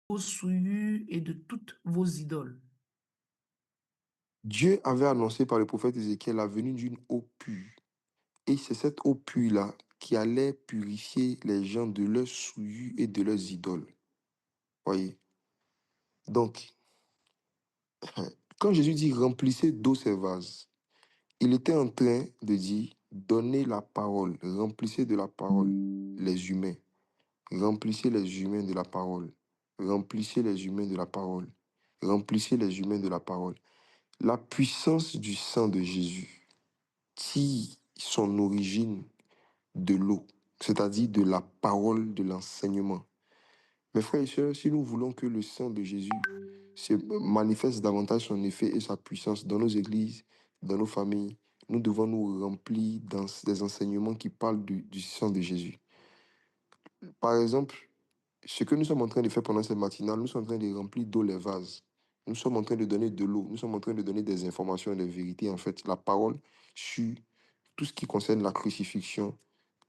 vos souillures et de toutes vos idoles. Dieu avait annoncé par le prophète Ézéchiel la venue d'une eau pure. Et c'est cette eau pure-là qui allait purifier les gens de leurs souillures et de leurs idoles. Voyez? Donc, quand Jésus dit remplissez d'eau ces vases, il était en train de dire donnez la parole, remplissez de la parole les humains, remplissez les humains de la parole, remplissez les humains de la parole, remplissez les humains de la parole. La puissance du sang de Jésus tire son origine de l'eau, c'est-à-dire de la parole, de l'enseignement. Mes frères et sœurs, si nous voulons que le sang de Jésus se manifeste davantage son effet et sa puissance dans nos églises, dans nos familles, nous devons nous remplir des enseignements qui parlent du sang de Jésus. Par exemple, ce que nous sommes en train de faire pendant cette matinale, nous sommes en train de remplir d'eau les vases. Nous sommes en train de donner de l'eau. Nous sommes en train de donner des informations et des vérités, en fait, la parole sur tout ce qui concerne la crucifixion,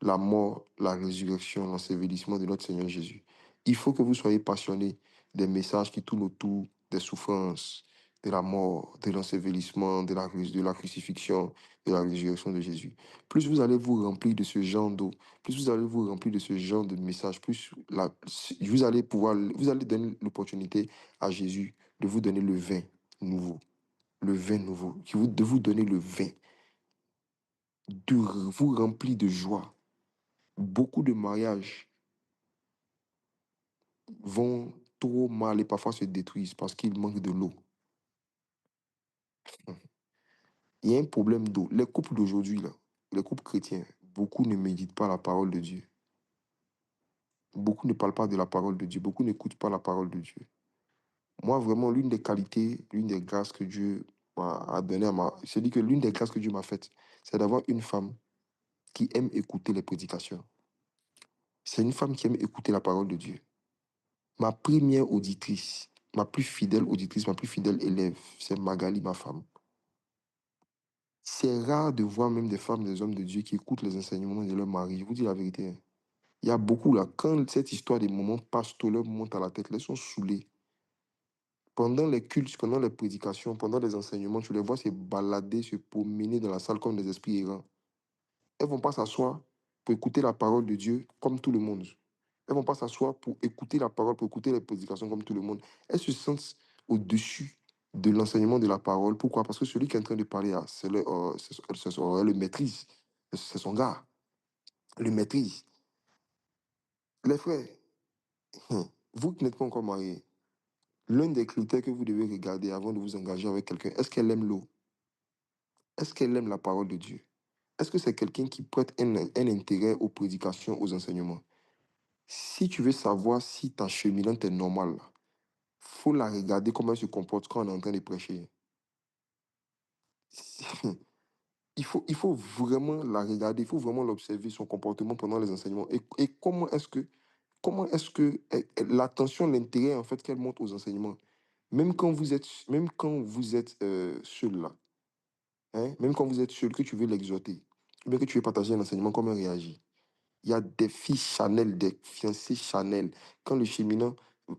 la mort, la résurrection, l'ensevelissement de notre Seigneur Jésus. Il faut que vous soyez passionnés des messages qui tournent autour des souffrances, de la mort, de l'ensevelissement, de la crucifixion, de la résurrection de Jésus. Plus vous allez vous remplir de ce genre d'eau, plus vous allez vous remplir de ce genre de messages, vous allez donner l'opportunité à Jésus de vous donner nouveau, le vin nouveau, de vous donner le vin, de vous remplir de joie. Beaucoup de mariages vont trop mal et parfois se détruisent parce qu'il manque de l'eau. Il y a un problème d'eau. Les couples d'aujourd'hui, là, les couples chrétiens, beaucoup ne méditent pas la parole de Dieu. Beaucoup ne parlent pas de la parole de Dieu. Beaucoup n'écoutent pas la parole de Dieu. Moi, vraiment, l'une des qualités, l'une des grâces que Dieu m'a donné c'est dit que l'une des grâces que Dieu m'a faites, c'est d'avoir une femme qui aime écouter les prédications. C'est une femme qui aime écouter la parole de Dieu. Ma première auditrice, ma plus fidèle auditrice, ma plus fidèle élève, c'est Magali, ma femme. C'est rare de voir même des femmes, des hommes de Dieu qui écoutent les enseignements de leur mari. Je vous dis la vérité, hein. Il y a beaucoup là. Quand cette histoire des moments pastoraux leur monte à la tête, elles sont saoulées. Pendant les cultes, pendant les prédications, pendant les enseignements, tu les vois se balader, se promener dans la salle comme des esprits errants. Elles vont pas s'asseoir pour écouter la parole de Dieu comme tout le monde. Elles vont pas s'asseoir pour écouter la parole, pour écouter les prédications comme tout le monde. Elles se sentent au-dessus de l'enseignement de la parole. Pourquoi? Parce que celui qui est en train de parler, elle le maîtrise. C'est son gars. Le maîtrise. Les frères, vous qui n'êtes pas encore mariés, l'un des critères que vous devez regarder avant de vous engager avec quelqu'un, est-ce qu'elle aime l'eau? Est-ce qu'elle aime la parole de Dieu? Est-ce que c'est quelqu'un qui prête un intérêt aux prédications, aux enseignements? Si tu veux savoir si ta cheminante est normale, faut la regarder comment elle se comporte quand on est en train de prêcher. Il faut vraiment la regarder, il faut vraiment l'observer, son comportement pendant les enseignements. Et comment est-ce que l'attention, l'intérêt en fait qu'elle montre aux enseignements, même quand vous êtes seul là, hein, même quand vous êtes seul, que tu veux l'exhorter, ou bien que tu veux partager un enseignement, comment elle réagit? Il y a des filles Chanel, des fiancées Chanel. Quand le cheminant,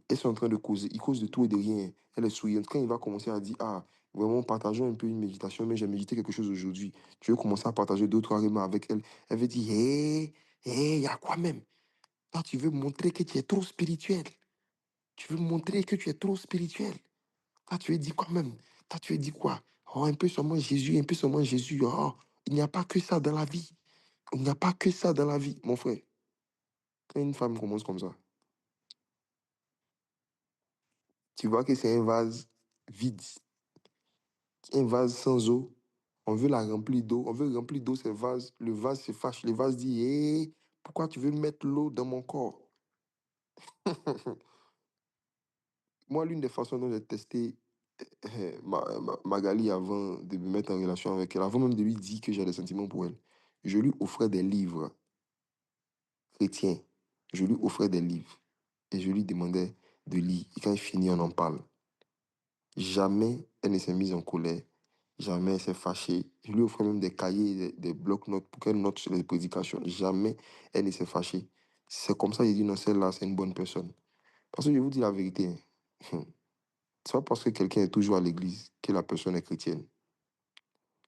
elles sont en train de causer, ils causent de tout et de rien. Elle est souriante. Quand il va commencer à dire, ah, vraiment, partageons un peu une méditation, mais j'ai médité quelque chose aujourd'hui. Tu veux commencer à partager deux, trois éléments avec elle. Elle veut dire, hé, hé, il y a quoi même? Toi, tu veux montrer que tu es trop spirituel. Tu veux montrer que tu es trop spirituel. Toi, tu veux dire quoi même? Toi, tu veux dire quoi? Oh, un peu seulement Jésus, un peu seulement Jésus. Oh, il n'y a pas que ça dans la vie. Il n'y a pas que ça dans la vie, mon frère. Quand une femme commence comme ça, tu vois que c'est un vase vide, un vase sans eau. On veut la remplir d'eau, on veut remplir d'eau ce vase. Le vase se fâche, le vase dit, hé, pourquoi tu veux mettre l'eau dans mon corps? Moi, l'une des façons dont j'ai testé Magali avant de me mettre en relation avec elle, avant même de lui dire que j'ai des sentiments pour elle, je lui offrais des livres chrétiens. Je lui offrais des livres et je lui demandais de lire. Et quand il finit, on en parle. Jamais elle ne s'est mise en colère. Jamais elle s'est fâchée. Je lui offrais même des cahiers, des blocs-notes pour qu'elle note sur les prédications. Jamais elle ne s'est fâchée. C'est comme ça, j'ai dit, non, celle-là, c'est une bonne personne. Parce que je vous dis la vérité, hein. C'est pas parce que quelqu'un est toujours à l'église que la personne est chrétienne.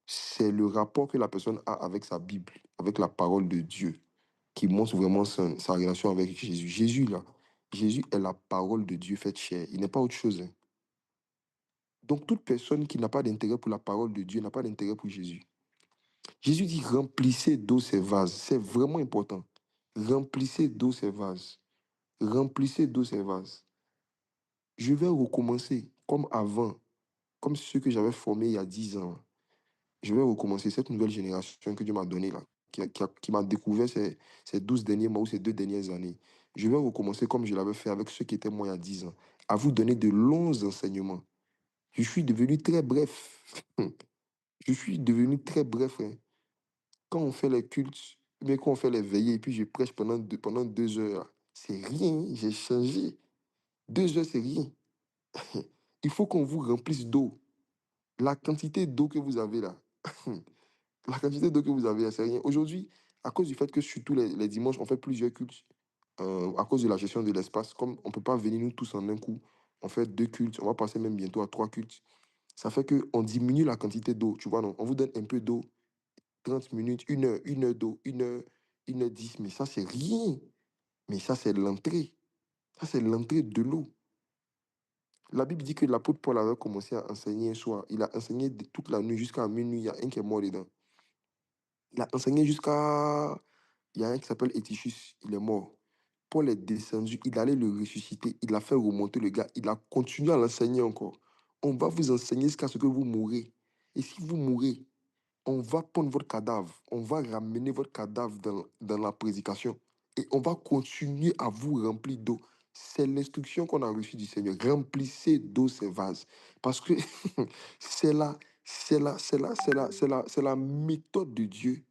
C'est le rapport que la personne a avec sa Bible, avec la parole de Dieu, qui montre vraiment sa relation avec Jésus. Jésus, là, Jésus est la parole de Dieu faite chair. Il n'est pas autre chose, hein. Donc, toute personne qui n'a pas d'intérêt pour la parole de Dieu n'a pas d'intérêt pour Jésus. Jésus dit remplissez d'eau ces vases. C'est vraiment important. Remplissez d'eau ces vases. Remplissez d'eau ces vases. Je vais recommencer comme avant, comme ceux que j'avais formés il y a 10 ans. Je vais recommencer cette nouvelle génération que Dieu m'a donnée là, qui m'a découvert ces 12 derniers mois ou ces 2 dernières années. Je vais recommencer comme je l'avais fait avec ceux qui étaient moi il y a 10 ans, à vous donner de longs enseignements. Je suis devenu très bref. Je suis devenu très bref, hein. Quand on fait les cultes, mais quand on fait les veillées, et puis je prêche pendant 2 heures, là, c'est rien, hein, j'ai changé. 2 heures, c'est rien. Il faut qu'on vous remplisse d'eau. La quantité d'eau que vous avez là, la quantité d'eau que vous avez là, c'est rien. Aujourd'hui, à cause du fait que surtout les dimanches, on fait plusieurs cultes, à cause de la gestion de l'espace, comme on ne peut pas venir nous tous en un coup, on fait 2 cultes, on va passer même bientôt à 3 cultes. Ça fait qu'on diminue la quantité d'eau, tu vois, non? On vous donne un peu d'eau, 30 minutes, 1 heure d'eau, 1 heure, 1 heure 10, mais ça, c'est rien. Mais ça, c'est l'entrée. Ça, c'est l'entrée de l'eau. La Bible dit que l'apôtre Paul avait commencé à enseigner un soir. Il a enseigné toute la nuit jusqu'à minuit. Il y a un qui est mort dedans. Il a enseigné jusqu'à... Il y a un qui s'appelle Étichus. Il est mort. Paul est descendu. Il allait le ressusciter. Il a fait remonter le gars. Il a continué à l'enseigner encore. On va vous enseigner jusqu'à ce que vous mourrez. Et si vous mourrez, on va prendre votre cadavre, on va ramener votre cadavre dans la prédication et on va continuer à vous remplir d'eau. C'est l'instruction qu'on a reçue du Seigneur. Remplissez d'eau ces vases. Parce que c'est la méthode de Dieu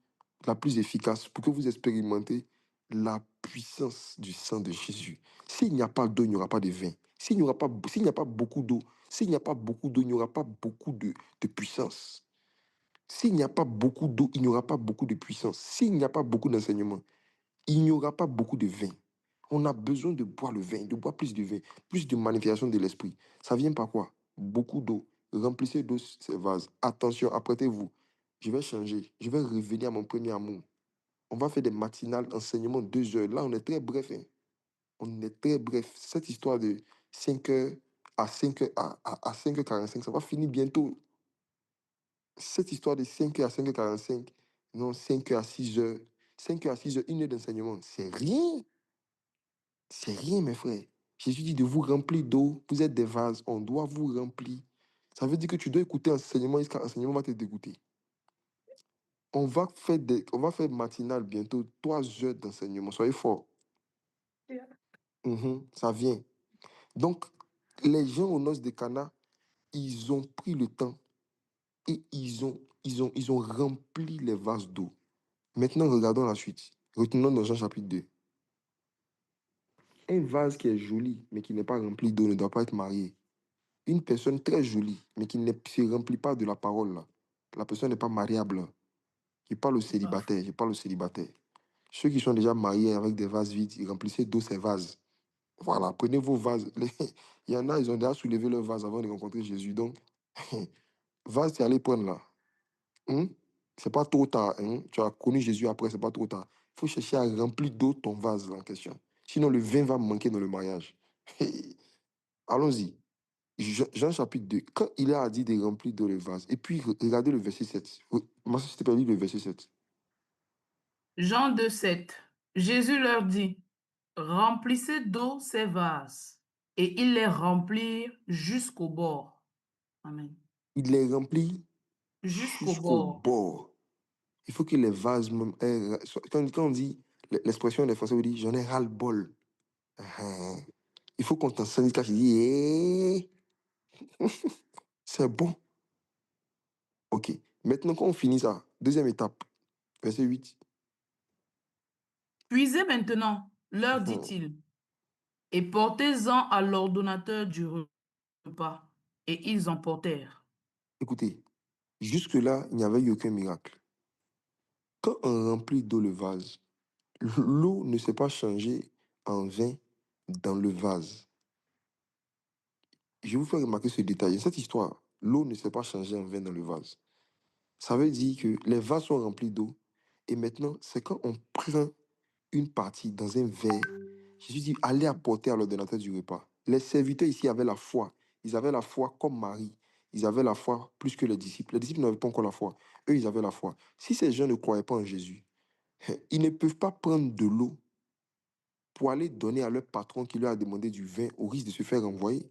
la plus efficace pour que vous expérimentez la puissance du sang de Jésus. S'il n'y a pas d'eau, il n'y aura pas de vin. S'il n'y a pas beaucoup d'eau, s'il n'y a pas beaucoup d'eau, il n'y aura pas beaucoup de puissance. S'il n'y a pas beaucoup d'eau, il n'y aura pas beaucoup de puissance. S'il n'y a pas beaucoup d'enseignement, il n'y aura pas beaucoup de vin. On a besoin de boire le vin, de boire plus de vin, plus de manifestation de l'esprit. Ça vient par quoi? Beaucoup d'eau. Remplissez d'eau ces vases. Attention, apprêtez-vous. Je vais changer. Je vais revenir à mon premier amour. On va faire des matinales, enseignement 2 heures. Là, on est très bref, hein. On est très bref. Cette histoire de 5 heures à 5 heures, à 5h45, ça va finir bientôt. Cette histoire de 5 heures à 5h45, non, 5 heures à 6 heures, 5 heures à 6 heures, 1 heure d'enseignement, c'est rien. C'est rien, mes frères. Jésus dit de vous remplir d'eau. Vous êtes des vases. On doit vous remplir. Ça veut dire que tu dois écouter enseignement jusqu'à enseignement va te dégoûter. On va faire matinale bientôt, 3 heures d'enseignement. Soyez forts. Ça vient. Donc, les gens aux noces de Cana, ils ont pris le temps et ils ont rempli les vases d'eau. Maintenant, regardons la suite. Retournons dans Jean chapitre 2. Un vase qui est joli, mais qui n'est pas rempli d'eau, ne doit pas être marié. Une personne très jolie, mais qui ne se remplit pas de la parole, là. La personne n'est pas mariable, là. Je parle aux célibataires, je parle aux célibataires. Ceux qui sont déjà mariés avec des vases vides, ils remplissez d'eau ces vases. Voilà, prenez vos vases. Il y en a, ils ont déjà soulevé leur vase avant de rencontrer Jésus. Donc, vase, c'est aller prendre là. Hein? C'est pas trop tard, hein? Tu as connu Jésus après, c'est pas trop tard. Il faut chercher à remplir d'eau ton vase là, en question. Sinon, le vin va manquer dans le mariage. Allons-y. Jean chapitre 2. Quand il a dit de remplir d'eau le vase, et puis regardez le verset 7. Moi, si t'ai pas lu le verset 7. Jean 2, 7. Jésus leur dit, remplissez d'eau ces vases. Et ils les remplirent jusqu'au bord. Amen. Il les remplit Jusqu'au jusqu'au bord. bord. Il faut que les vases, même, quand on dit, l'expression des Français, on dit, j'en ai ras-le-bol. Ah, il faut qu'on t'enseigne quand tu dis, c'est bon. Ok. Maintenant, quand on finit ça, deuxième étape, verset 8. Puisez maintenant, leur Mhm. dit-il, et portez-en à l'ordonnateur du repas. Et ils emportèrent. Écoutez, jusque-là, il n'y avait eu aucun miracle. Quand on remplit d'eau le vase, l'eau ne s'est pas changée en vin dans le vase. je vais vous faire remarquer ce détail. Dans cette histoire, l'eau ne s'est pas changée en vin dans le vase. Ça veut dire que les vases sont remplis d'eau. Et maintenant, c'est quand on prend une partie dans un verre, Jésus dit, allez apporter à l'ordonnateur du repas. Les serviteurs ici avaient la foi. Ils avaient la foi comme Marie. Ils avaient la foi plus que les disciples. Les disciples n'avaient pas encore la foi. Eux, ils avaient la foi. Si ces gens ne croyaient pas en Jésus, ils ne peuvent pas prendre de l'eau pour aller donner à leur patron qui leur a demandé du vin au risque de se faire renvoyer.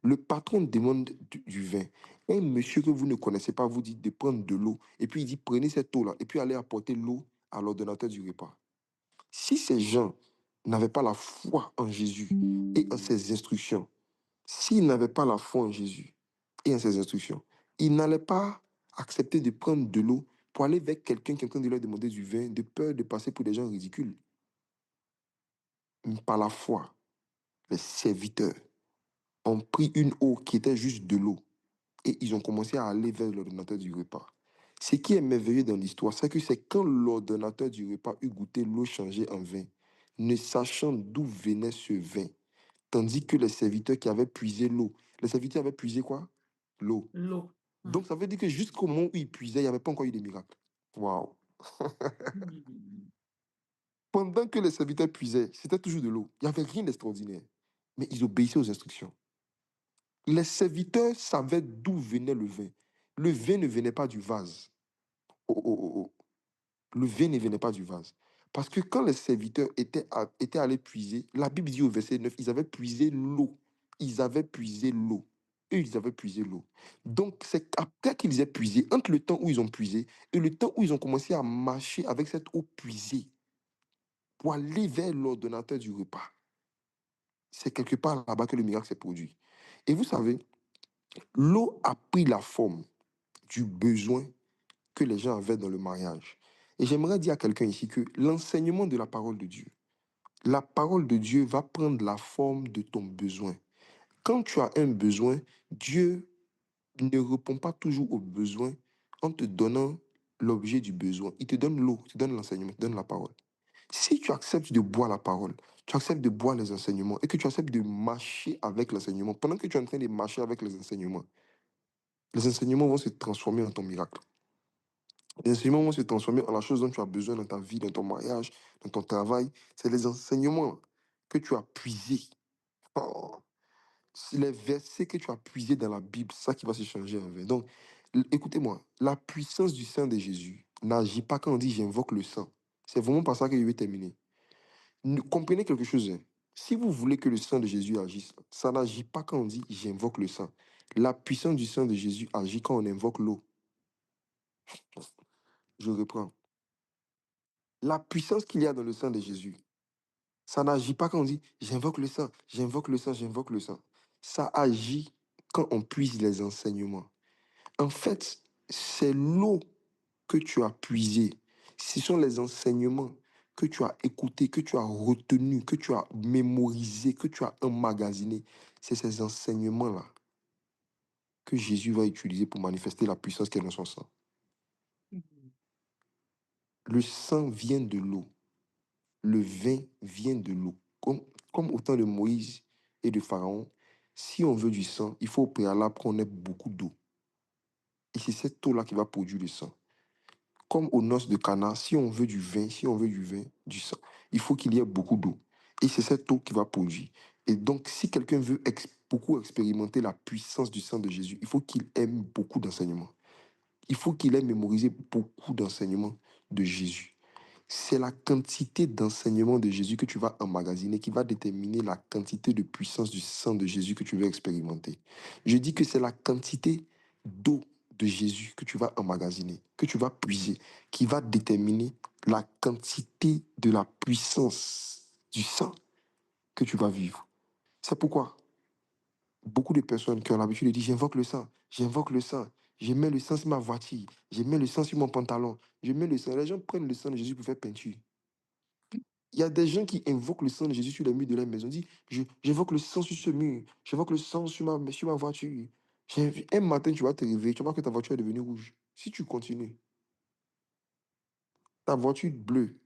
Le patron demande du vin. Un monsieur que vous ne connaissez pas vous dit de prendre de l'eau. Et puis il dit, prenez cette eau-là. Et puis allez apporter l'eau à l'ordonnateur du repas. Si ces gens n'avaient pas la foi en Jésus et en ses instructions, s'ils n'avaient pas la foi en Jésus et en ses instructions, ils n'allaient pas accepter de prendre de l'eau pour aller vers quelqu'un qui est en train de leur demander du vin, de peur de passer pour des gens ridicules. Mais par la foi, les serviteurs ont pris une eau qui était juste de l'eau et ils ont commencé à aller vers l'ordonnateur du repas. Ce qui est merveilleux dans l'histoire, c'est que c'est quand l'ordonnateur du repas eut goûté l'eau changée en vin, ne sachant d'où venait ce vin, tandis que les serviteurs qui avaient puisé l'eau, les serviteurs avaient puisé quoi? L'eau. L'eau. Donc ça veut dire que jusqu'au moment où ils puisaient, il n'y avait pas encore eu de miracle. Waouh! Mm. Pendant que les serviteurs puisaient, c'était toujours de l'eau. Il n'y avait rien d'extraordinaire. Mais ils obéissaient aux instructions. Les serviteurs savaient d'où venait le vin. Le vin ne venait pas du vase. Oh, oh, oh, oh. Le vin ne venait pas du vase. Parce que quand les serviteurs étaient allés puiser, la Bible dit au verset 9, ils avaient puisé l'eau. Ils avaient puisé l'eau. Eux, ils avaient puisé l'eau. Donc, c'est après qu'ils aient puisé, entre le temps où ils ont puisé et le temps où ils ont commencé à marcher avec cette eau puisée pour aller vers l'ordonnateur du repas. C'est quelque part là-bas que le miracle s'est produit. Et vous savez, l'eau a pris la forme du besoin que les gens avaient dans le mariage. Et j'aimerais dire à quelqu'un ici que l'enseignement de la parole de Dieu va prendre la forme de ton besoin. Quand tu as un besoin, Dieu ne répond pas toujours au besoin en te donnant l'objet du besoin. Il te donne l'eau, il te donne l'enseignement, il te donne la parole. Si tu acceptes de boire la parole, tu acceptes de boire les enseignements et que tu acceptes de marcher avec l'enseignement, pendant que tu es en train de marcher avec les enseignements vont se transformer en ton miracle. Les enseignements vont se transformer en la chose dont tu as besoin dans ta vie, dans ton mariage, dans ton travail. C'est les enseignements que tu as puisés. Oh, c'est les versets que tu as puisés dans la Bible, ça qui va se changer en vrai. Donc, écoutez-moi, la puissance du sang de Jésus n'agit pas quand on dit j'invoque le sang. C'est vraiment par ça que je vais terminer. Comprenez quelque chose, hein. Si vous voulez que le sang de Jésus agisse, ça n'agit pas quand on dit j'invoque le sang. La puissance du sang de Jésus agit quand on invoque l'eau. Je reprends. La puissance qu'il y a dans le sang de Jésus, ça n'agit pas quand on dit j'invoque le sang, j'invoque le sang, j'invoque le sang. Ça agit quand on puise les enseignements. En fait, c'est l'eau que tu as puisée. Ce sont les enseignements que tu as écoutés, que tu as retenus, que tu as mémorisés, que tu as emmagasinés. C'est ces enseignements-là que Jésus va utiliser pour manifester la puissance qui est dans son sang. Le sang vient de l'eau. Le vin vient de l'eau. Comme au temps de Moïse et de Pharaon, si on veut du sang, il faut au préalable qu'on ait beaucoup d'eau. Et c'est cette eau-là qui va produire le sang. Comme aux noces de Cana, si on veut du vin, du sang, il faut qu'il y ait beaucoup d'eau. Et c'est cette eau qui va produire. Et donc, si quelqu'un veut beaucoup expérimenter la puissance du sang de Jésus, il faut qu'il aime beaucoup d'enseignements. Il faut qu'il ait mémorisé beaucoup d'enseignements de Jésus. C'est la quantité d'enseignements de Jésus que tu vas emmagasiner qui va déterminer la quantité de puissance du sang de Jésus que tu veux expérimenter. Je dis que c'est la quantité d'eau de Jésus que tu vas emmagasiner, que tu vas puiser, qui va déterminer la quantité de la puissance du sang que tu vas vivre. C'est pourquoi beaucoup de personnes qui ont l'habitude de dire j'invoque le sang, je mets le sang sur ma voiture, je mets le sang sur mon pantalon, je mets le sang. Les gens prennent le sang de Jésus pour faire peinture. Il y a des gens qui invoquent le sang de Jésus sur les murs de leur maison. Ils disent, j'invoque le sang sur ce mur, j'invoque le sang sur ma voiture. Un matin, tu vas te réveiller, tu vas voir que ta voiture est devenue rouge. Si tu continues, ta voiture bleue,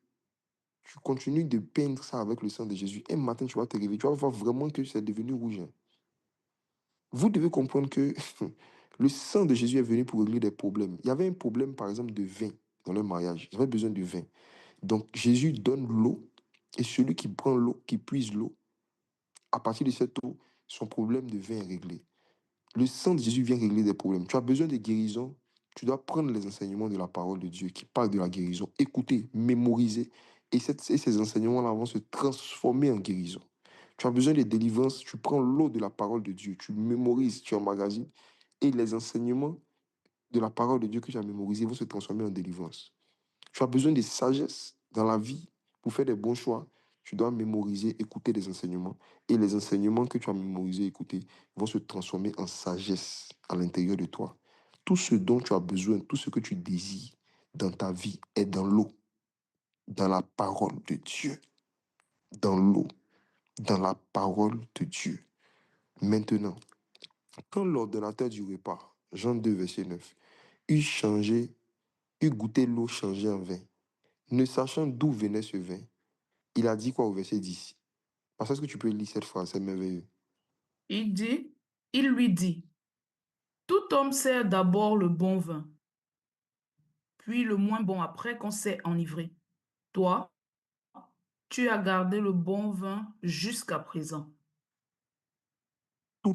tu continues de peindre ça avec le sang de Jésus. Un matin, tu vas te réveiller, tu vas voir vraiment que c'est devenu rouge, hein. Vous devez comprendre que le sang de Jésus est venu pour régler des problèmes. Il y avait un problème, par exemple, de vin dans le mariage. Ils avaient besoin de vin. Donc, Jésus donne l'eau et celui qui prend l'eau, qui puise l'eau, à partir de cette eau, son problème de vin est réglé. Le sang de Jésus vient régler des problèmes. Tu as besoin de guérison, tu dois prendre les enseignements de la parole de Dieu qui parlent de la guérison, écouter, mémoriser. Et ces enseignements-là vont se transformer en guérison. Tu as besoin de délivrance, tu prends l'eau de la parole de Dieu, tu mémorises, tu emmagasines, et les enseignements de la parole de Dieu que tu as mémorisés vont se transformer en délivrance. Tu as besoin de sagesse dans la vie pour faire des bons choix. Tu dois mémoriser, écouter les enseignements. Et les enseignements que tu as mémorisés, écoutés, vont se transformer en sagesse à l'intérieur de toi. Tout ce dont tu as besoin, tout ce que tu désires dans ta vie est dans l'eau, dans la parole de Dieu. Dans l'eau, dans la parole de Dieu. Maintenant, quand l'ordonnateur du repas, Jean 2, verset 9, eut goûté l'eau changée en vin, ne sachant d'où venait ce vin, il a dit quoi au verset 10? Parce que tu peux lire cette phrase, c'est merveilleux. Il lui dit, tout homme sert d'abord le bon vin, puis le moins bon après qu'on s'est enivré. Toi, tu as gardé le bon vin jusqu'à présent.